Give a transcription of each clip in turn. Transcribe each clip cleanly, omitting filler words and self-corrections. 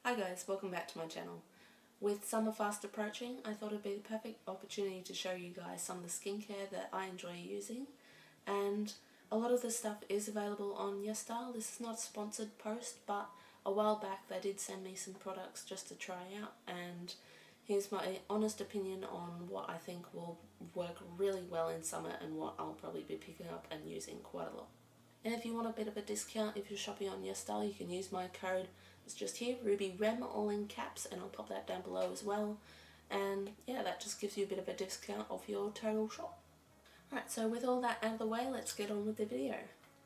Hi guys, welcome back to my channel. With summer fast approaching, I thought it'd be the perfect opportunity to show you guys some of the skincare that I enjoy using, and a lot of this stuff is available on YesStyle. This is not a sponsored post, but a while back they did send me some products just to try out, and here's my honest opinion on what I think will work really well in summer and what I'll probably be picking up and using quite a lot. And if you want a bit of a discount if you're shopping on YesStyle, you can use my code. It's just here, rubyrem, all in caps, and I'll pop that down below as well. And yeah, that just gives you a bit of a discount off your total shop. Alright, so with all that out of the way, let's get on with the video.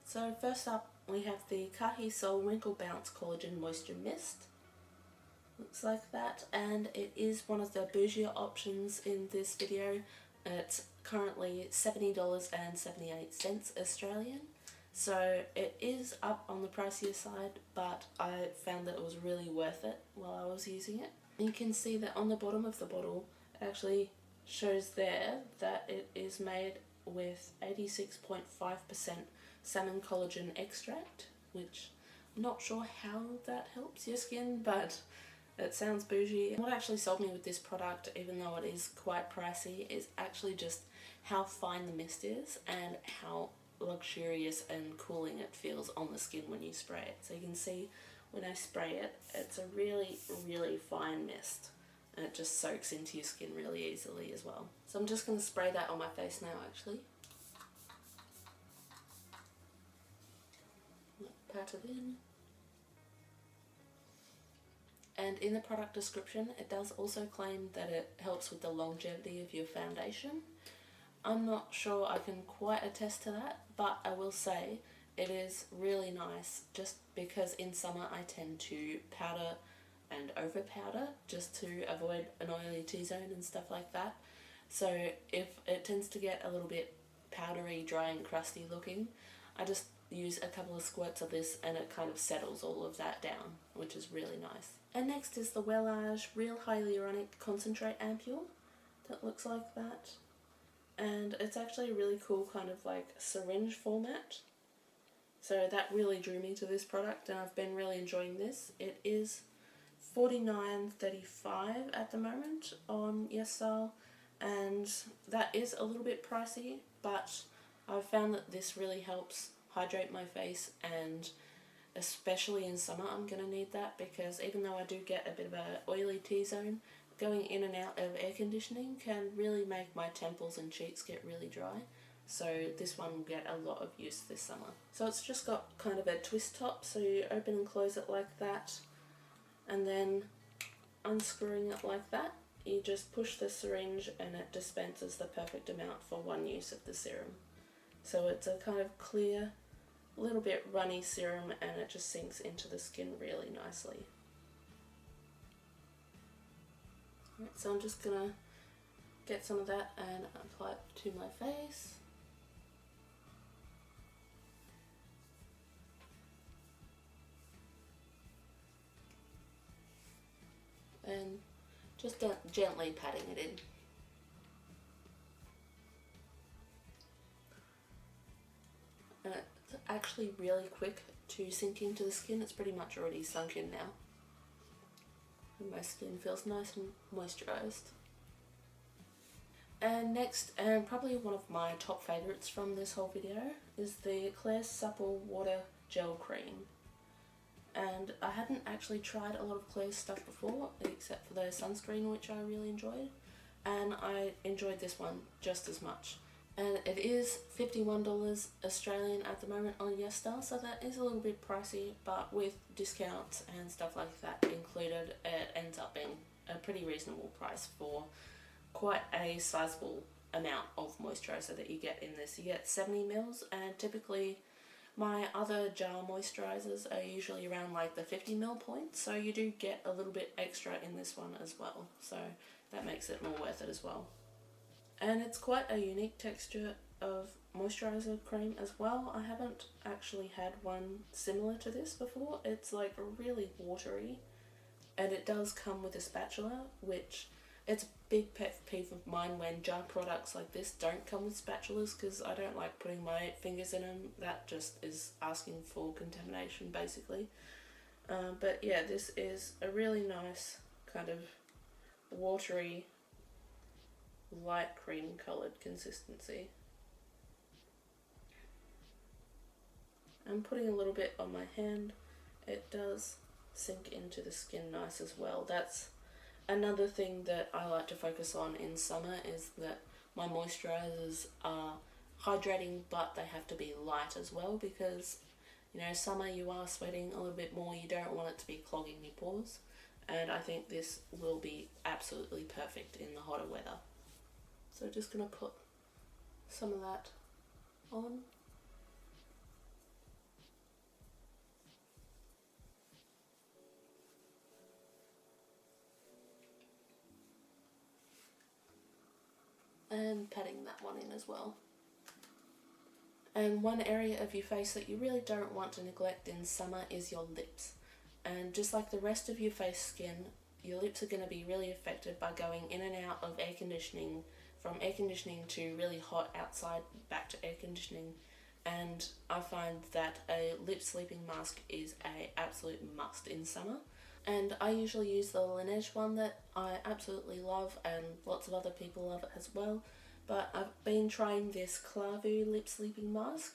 So first up, we have the Kiehls Wrinkle Bounce Collagen Moisture Mist. Looks like that, and it is one of the bougier options in this video. It's currently $70.78 Australian. So it is up on the pricier side, but I found that it was really worth it while I was using it. You can see that on the bottom of the bottle it actually shows there that it is made with 86.5% salmon collagen extract, which I'm not sure how that helps your skin, but it sounds bougie. What actually sold me with this product, even though it is quite pricey, is actually just how fine the mist is and how luxurious and cooling it feels on the skin when you spray it. So you can see when I spray it, it's a really fine mist, and it just soaks into your skin really easily as well. So I'm just going to spray that on my face now actually. Pat it in. And in the product description it does also claim that it helps with the longevity of your foundation. I'm not sure I can quite attest to that, but I will say it is really nice just because in summer I tend to powder and over powder just to avoid an oily T-zone and stuff like that. So if it tends to get a little bit powdery, dry and crusty looking, I just use a couple of squirts of this and it kind of settles all of that down, which is really nice. And next is the Welage Real Hyaluronic Concentrate Ampule that looks like that. And it's actually a really cool kind of like syringe format. So that really drew me to this product and I've been really enjoying this. It is $49.35 at the moment on YesStyle, and that is a little bit pricey, but I've found that this really helps hydrate my face, and especially in summer I'm going to need that because even though I do get a bit of an oily T-zone, going in and out of air conditioning can really make my temples and cheeks get really dry. So this one will get a lot of use this summer. So it's just got kind of a twist top, so you open and close it like that, and then unscrewing it like that, you just push the syringe and it dispenses the perfect amount for one use of the serum. So it's a kind of clear, little bit runny serum, and it just sinks into the skin really nicely. Right, so I'm just gonna get some of that and apply it to my face. And just gently patting it in. And it's actually really quick to sink into the skin. It's pretty much already sunk in now. And my skin feels nice and moisturised. And next, and probably one of my top favourites from this whole video, is the Claire's Supple Water Gel Cream. And I hadn't actually tried a lot of Claire's stuff before, except for their sunscreen, which I really enjoyed. And I enjoyed this one just as much. And it is $51 Australian at the moment on YesStyle, so that is a little bit pricey, but with discounts and stuff like that included, it ends up being a pretty reasonable price for quite a sizable amount of moisturiser that you get in this. You get 70 mils, and typically my other jar moisturisers are usually around like the 50 ml point, so you do get a little bit extra in this one as well, so that makes it more worth it as well. And it's quite a unique texture of moisturiser cream as well. I haven't actually had one similar to this before. It's like really watery, and it does come with a spatula, which it's a big pet peeve of mine when jar products like this don't come with spatulas, because I don't like putting my fingers in them. That just is asking for contamination basically. But yeah, this is a really nice kind of watery, light cream coloured consistency. I'm putting a little bit on my hand. It does sink into the skin nice as well. That's another thing that I like to focus on in summer, is that my moisturisers are hydrating, but they have to be light as well, because you know, summer you are sweating a little bit more, you don't want it to be clogging your pores, and I think this will be absolutely perfect in the hotter weather. So just going to put some of that on. And patting that one in as well. And one area of your face that you really don't want to neglect in summer is your lips. And just like the rest of your face skin, your lips are going to be really affected by going in and out of air conditioning, from air conditioning to really hot outside, back to air conditioning. And I find that a lip sleeping mask is an absolute must in summer. And I usually use the Laneige one that I absolutely love, and lots of other people love it as well. But I've been trying this Clairol lip sleeping mask,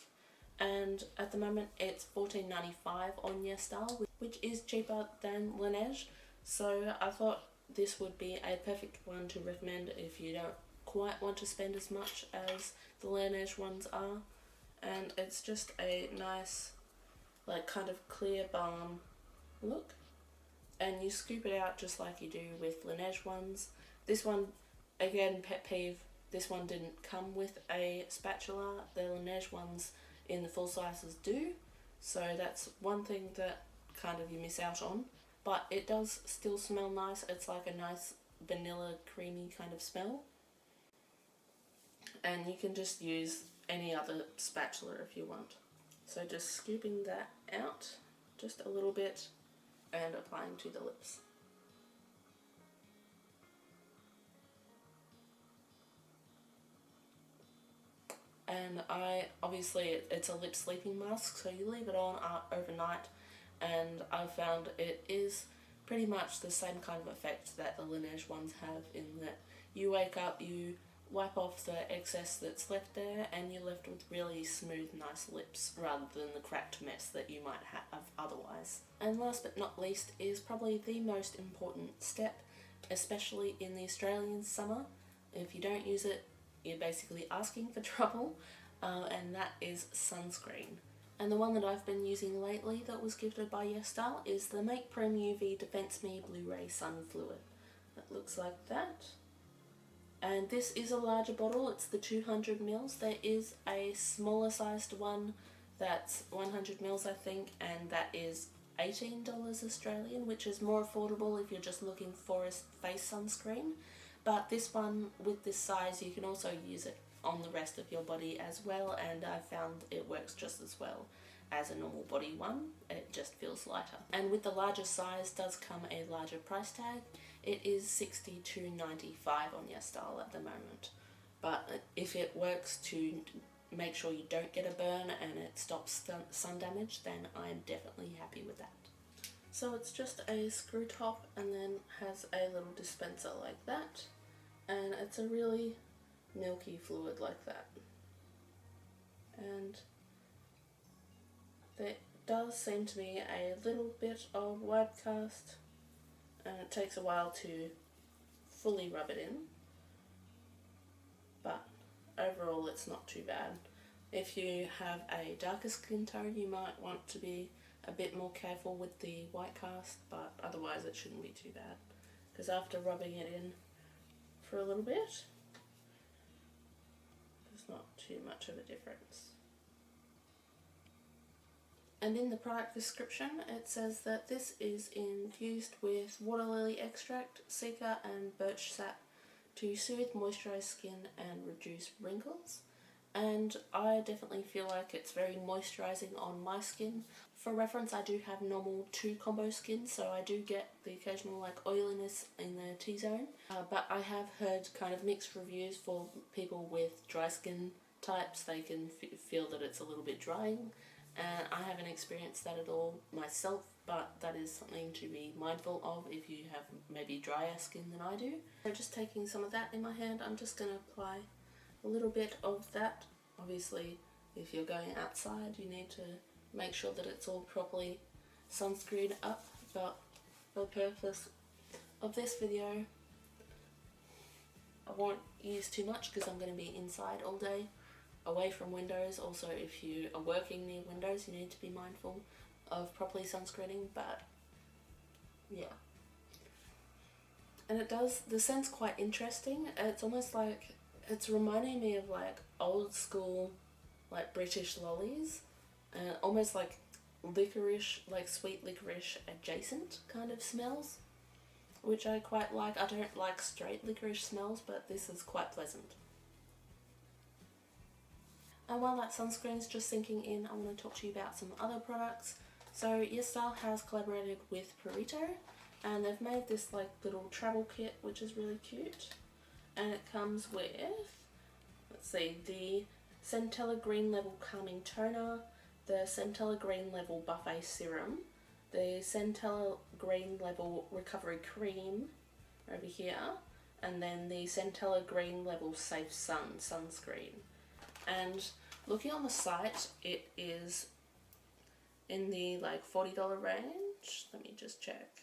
and at the moment it's $14.95 on YesStyle, which is cheaper than Laneige. So I thought this would be a perfect one to recommend if you don't quite want to spend as much as the Laneige ones are. And it's just a nice, like, kind of clear balm look. And you scoop it out just like you do with Laneige ones. This one, again, pet peeve, this one didn't come with a spatula. The Laneige ones in the full sizes do. So that's one thing that kind of you miss out on. But it does still smell nice. It's like a nice vanilla creamy kind of smell. And you can just use any other spatula if you want. So just scooping that out just a little bit and applying to the lips. And obviously it's a lip sleeping mask, so you leave it on overnight, and I've found it is pretty much the same kind of effect that the Laneige ones have, in that you wake up, you wipe off the excess that's left there, and you're left with really smooth, nice lips, rather than the cracked mess that you might have otherwise. And last but not least is probably the most important step, especially in the Australian summer. If you don't use it, you're basically asking for trouble, and that is sunscreen. And the one that I've been using lately that was gifted by YesStyle is the Make Prem UV Defense Me Blu-ray Sun Fluid. It looks like that. And this is a larger bottle, it's the 200ml. There is a smaller sized one that's 100ml I think, and that is $18 Australian, which is more affordable if you're just looking for a face sunscreen. But this one, with this size, you can also use it on the rest of your body as well, and I found it works just as well as a normal body one. It just feels lighter. And with the larger size does come a larger price tag. It is $62.95 on YesStyle at the moment. But if it works to make sure you don't get a burn and it stops sun damage, then I'm definitely happy with that. So it's just a screw top and then has a little dispenser like that, and it's a really milky fluid like that. And there does seem to be a little bit of wipe cast, and it takes a while to fully rub it in, but overall it's not too bad. If you have a darker skin tone, you might want to be a bit more careful with the white cast, but otherwise it shouldn't be too bad, because after rubbing it in for a little bit, there's not too much of a difference. And in the product description it says that this is infused with water lily extract, cica and birch sap to soothe moisturised skin and reduce wrinkles. And I definitely feel like it's very moisturising on my skin. For reference, I do have normal 2 combo skin, so I do get the occasional like oiliness in the T-zone. But I have heard kind of mixed reviews for people with dry skin types. They can feel that it's a little bit drying, and I haven't experienced that at all myself, but that is something to be mindful of if you have maybe drier skin than I do. So just taking some of that in my hand, I'm just going to apply a little bit of that. Obviously, if you're going outside, you need to make sure that it's all properly sunscreened up, but for the purpose of this video, I won't use too much because I'm going to be inside all day, away from windows. Also, if you are working near windows, you need to be mindful of properly sunscreening, but yeah. And it does, the scent's quite interesting. It's almost like, it's reminding me of like old school, like British lollies, almost like licorice, like sweet licorice adjacent kind of smells, which I quite like. I don't like straight licorice smells, but this is quite pleasant. And while that sunscreen's just sinking in, I want to talk to you about some other products. So YesStyle has collaborated with Perito, and they've made this like little travel kit, which is really cute. And it comes with, let's see, the Centella Green Level Calming Toner, the Centella Green Level Buffet Serum, the Centella Green Level Recovery Cream over here, and then the Centella Green Level Safe Sun Sunscreen. And looking on the site, it is in the like $40 range. Let me just check.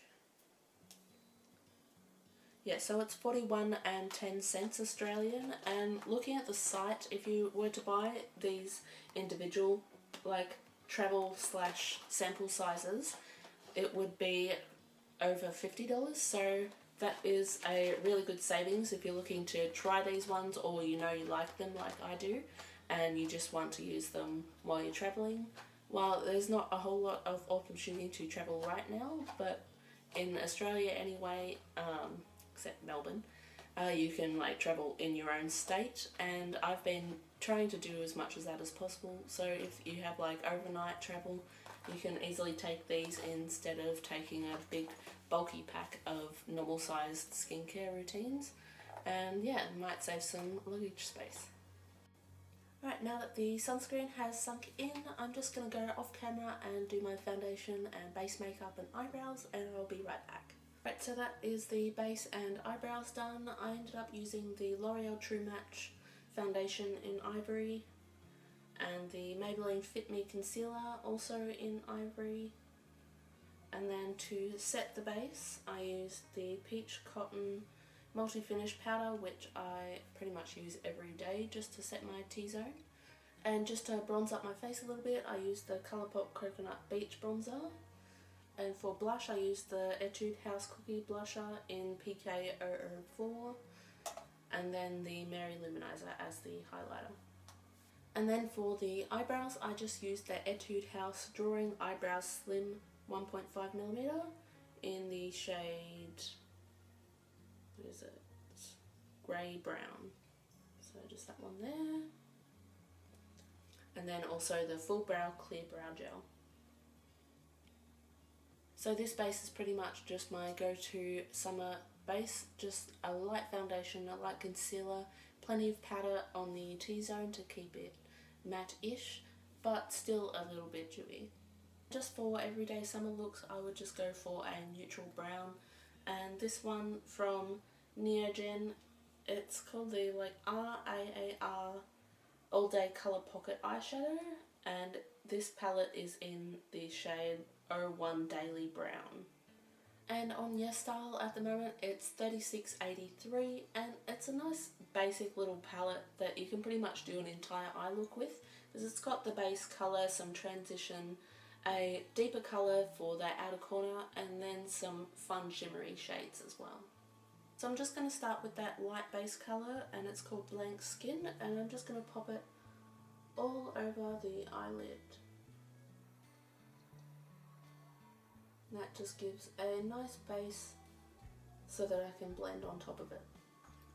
Yeah, so it's 41.10 Australian, and looking at the site, if you were to buy these individual like travel / sample sizes, it would be over $50, so that is a really good savings if you're looking to try these ones, or you know you like them like I do and you just want to use them while you're traveling. While there's not a whole lot of opportunity to travel right now, but in Australia anyway, except Melbourne, you can like travel in your own state, and I've been trying to do as much of that as possible. So if you have like overnight travel, you can easily take these instead of taking a big bulky pack of normal sized skincare routines, and yeah, it might save some luggage space. Right, now that the sunscreen has sunk in, I'm just going to go off camera and do my foundation and base makeup and eyebrows, and I'll be right back. Right, so that is the base and eyebrows done. I ended up using the Loreal True Match foundation in Ivory, and the Maybelline Fit Me concealer also in Ivory. And then to set the base, I used the Peach Cotton Multi-Finish Powder, which I pretty much use every day just to set my T-zone. And just to bronze up my face a little bit, I used the Colourpop Coconut Beach Bronzer. And for blush, I used the Etude House Cookie Blusher in PK004. And then the Mary Luminizer as the highlighter. And then for the eyebrows, I just used the Etude House Drawing Eyebrow Slim 1.5mm in the shade, what is it, grey brown, so just that one there. And then also the Full Brow Clear Brow Gel. So this base is pretty much just my go-to summer base, just a light foundation, a light concealer, plenty of powder on the T-zone to keep it matte-ish, but still a little bit dewy. Just for everyday summer looks, I would just go for a neutral brown, and this one from Neogen, it's called the like RAAR All Day Colour Pocket Eyeshadow, and this palette is in the shade 01 Daily Brown. And on YesStyle at the moment it's $36.83, and it's a nice basic little palette that you can pretty much do an entire eye look with, because it's got the base colour, some transition, a deeper colour for that outer corner, and then some fun shimmery shades as well. So I'm just going to start with that light base colour, and it's called Blank Skin, and I'm just going to pop it all over the eyelid. And that just gives a nice base so that I can blend on top of it.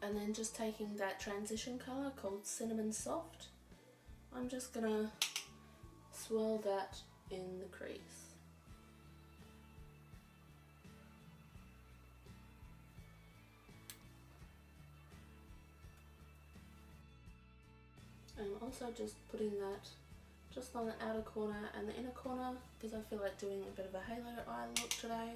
And then just taking that transition colour called Cinnamon Soft, I'm just going to swirl that in the crease. I'm also just putting that just on the outer corner and the inner corner, because I feel like doing a bit of a halo eye look today.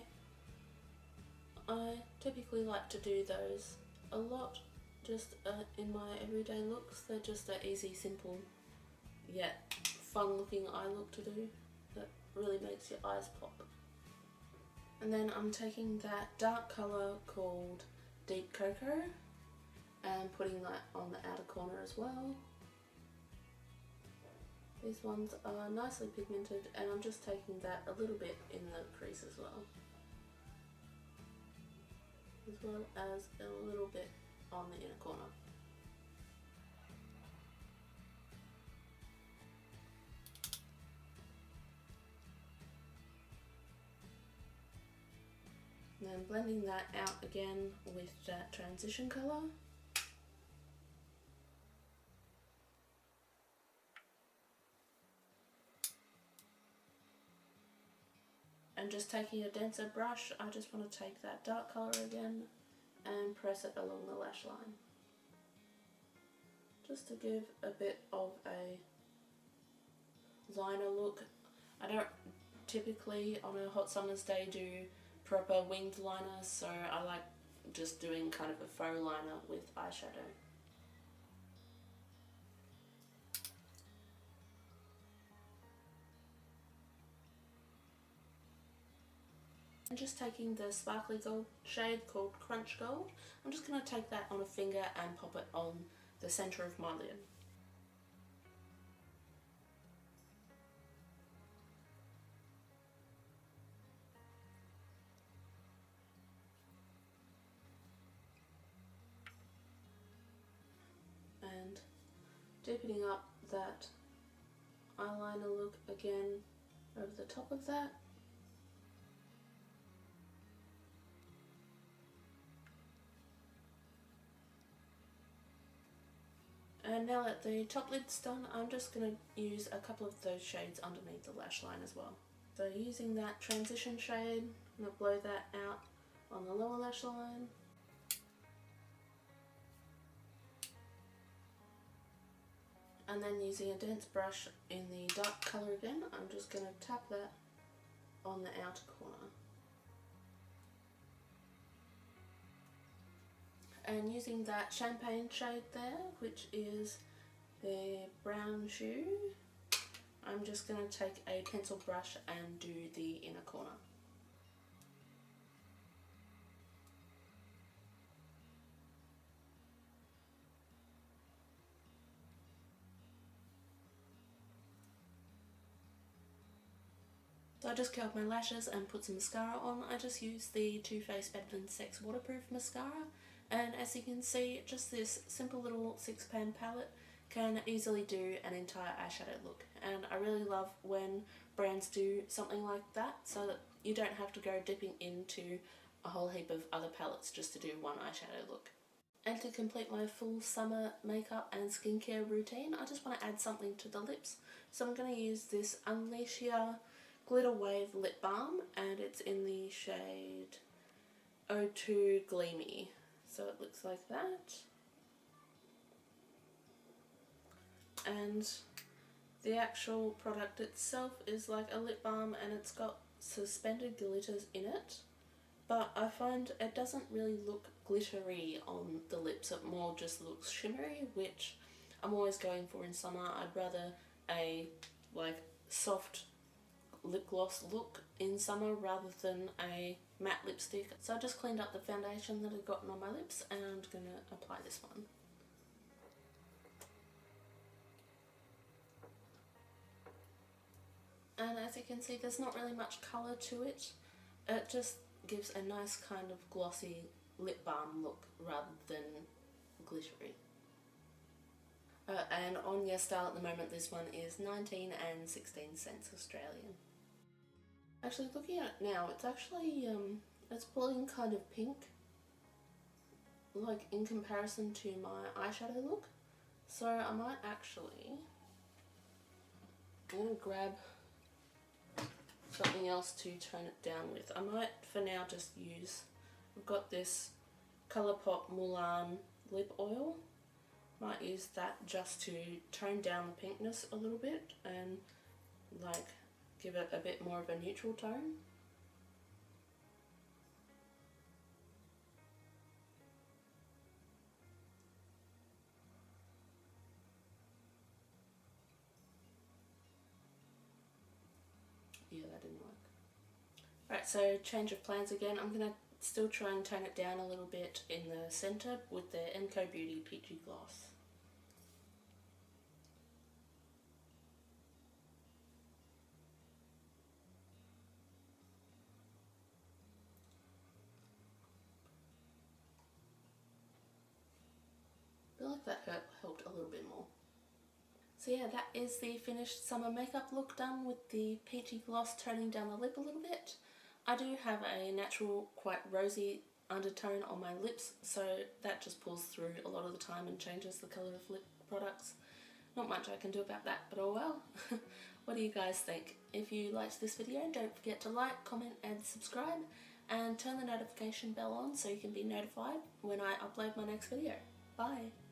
I typically like to do those a lot just in my everyday looks. They're just an easy, simple, yet fun looking eye look to do that really makes your eyes pop. And then I'm taking that dark colour called Deep Cocoa and putting that on the outer corner as well. These ones are nicely pigmented, and I'm just taking that a little bit in the crease as well as a little bit on the inner corner. And then blending that out again with that transition colour. And just taking a denser brush, I just want to take that dark colour again and press it along the lash line. Just to give a bit of a liner look. I don't typically on a hot summer's day do proper winged liner, so I like just doing kind of a faux liner with eyeshadow. And just taking the sparkly gold shade called Crunch Gold, I'm just going to take that on a finger and pop it on the centre of my lid. And deepening up that eyeliner look again over the top of that. And now that the top lid's done, I'm just going to use a couple of those shades underneath the lash line as well. So using that transition shade, I'm going to blow that out on the lower lash line. And then using a dense brush in the dark colour again, I'm just going to tap that on the outer corner. And using that champagne shade there, which is the brown shoe, I'm just going to take a pencil brush and do the inner corner. So I just curled my lashes and put some mascara on. I just used the Too Faced Better Than Sex waterproof mascara. And as you can see, just this simple little 6-pan palette can easily do an entire eyeshadow look. And I really love when brands do something like that, so that you don't have to go dipping into a whole heap of other palettes just to do one eyeshadow look. And to complete my full summer makeup and skincare routine, I just want to add something to the lips. So I'm going to use this Unleashia Glitter Wave Lip Balm, and it's in the shade 02 Gleamy. So it looks like that. And the actual product itself is like a lip balm, and it's got suspended glitters in it. But I find it doesn't really look glittery on the lips, it more just looks shimmery, which I'm always going for in summer. I'd rather a like soft lip gloss look in summer rather than a matte lipstick. So I just cleaned up the foundation that I'd gotten on my lips, and I'm going to apply this one. And as you can see, there's not really much colour to it. It just gives a nice kind of glossy lip balm look rather than glittery. And on YesStyle at the moment, this one is 19 and 16 cents Australian. Actually, looking at it now, it's actually, it's pulling kind of pink, like in comparison to my eyeshadow look. So I might actually, I'm going to grab something else to tone it down with. I might for now just use, I've got this Colourpop Mulan Lip Oil, Might use that just to tone down the pinkness a little bit and like give it a bit more of a neutral tone. Yeah, that didn't work. Right, so change of plans again. I'm going to still try and tone it down a little bit in the centre with the MCo Beauty Peachy gloss. I feel like that helped a little bit more. So yeah, that is the finished summer makeup look done with the peachy gloss toning down the lip a little bit. I do have a natural, quite rosy undertone on my lips, so that just pulls through a lot of the time and changes the colour of lip products. Not much I can do about that, but oh well. What do you guys think? If you liked this video, don't forget to like, comment and subscribe, and turn the notification bell on so you can be notified when I upload my next video. Bye!